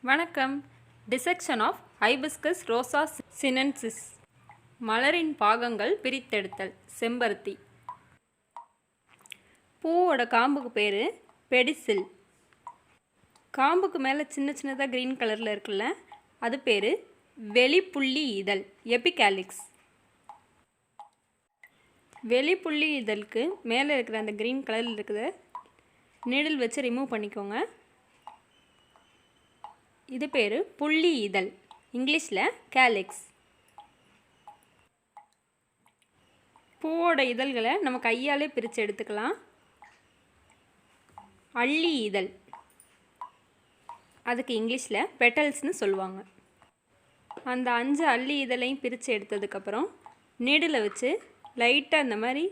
வணக்கம். Dissection of Hibiscus Rosa-sinensis. மலரின் பாகங்கள் பிரித்தெடுத்தல். செம்பருத்தி. பூவோட காம்புக்கு பேர் pedicel. காம்புக்கு மேலே சின்ன சின்னதாக க்ரீன் கலரில் இருக்குல்ல, அது பேர் வெளிப்புள்ளி இதழ், epicalyx. வெளிப்புள்ளி இதழுக்கு மேலே இருக்கிற அந்த க்ரீன் கலரில் இருக்கிறத நீடில் வச்சு ரிமூவ் பண்ணிக்கோங்க. இது பேர் புள்ளி இதழ், இங்கிலீஷில் calyx. பூவோட இதழ்களை நம்ம கையாலே பிரித்து எடுத்துக்கலாம். அள்ளி இதழ், அதுக்கு இங்கிலீஷில் petals-னு சொல்லுவாங்க. அந்த 5 அள்ளி இதழையும் பிரித்து எடுத்ததுக்கப்புறம் நீடில் வச்சு லைட்டாக இந்த மாதிரி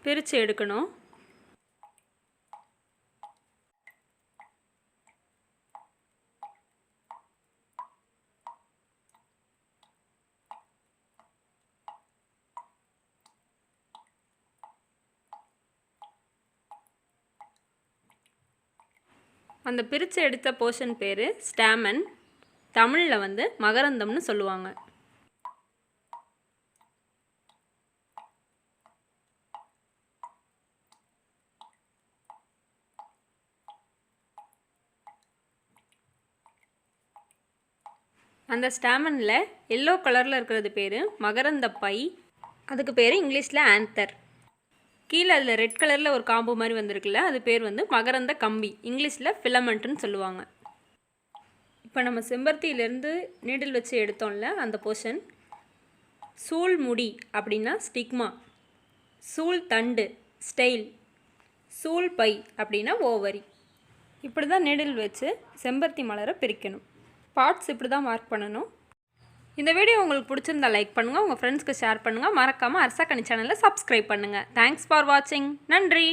பிரித்து எடுக்கணும். அந்த பிரித்து எடுத்த போர்ஷன் பேர் ஸ்டாமன், தமிழில் மகரந்தம்னு சொல்லுவாங்க. அந்த ஸ்டாமனில் எல்லோ கலரில் இருக்கிறது பேர் மகரந்த பை, அதுக்கு பேர் இங்கிலீஷில் ஆந்தர். கீழே அதில் ரெட் கலரில் ஒரு காம்பு மாதிரி வந்திருக்குல்ல, அது பேர் மகரந்த கம்பி, இங்கிலீஷில் ஃபிலமெண்ட்டுன்னு சொல்லுவாங்க. இப்போ நம்ம செம்பருத்தியிலேருந்து நீடில் வச்சு எடுத்தோம்ல அந்த போர்ஷன், சூல் முடி அப்படின்னா ஸ்டிக்மா, சூல் தண்டு ஸ்டைல், சூல் பை அப்படின்னா ஓவரி. இப்படி தான் நீடில் வச்சு செம்பருத்தி மலரை பிரிக்கணும். பார்ட்ஸ் இப்படி தான் மார்க் பண்ணணும். இந்த வீடியோ உங்களுக்கு பிடிச்சிருந்தா லைக் பண்ணுங்கள், உங்கள் ஃப்ரெண்ட்ஸ்க்கு ஷேர் பண்ணுங்கள், மறக்காமல் அரசாக்கணி சேனலை சப்ஸ்கிரைப் பண்ணுங்கள். தேங்க்ஸ் ஃபார் வாட்சிங். நன்றி.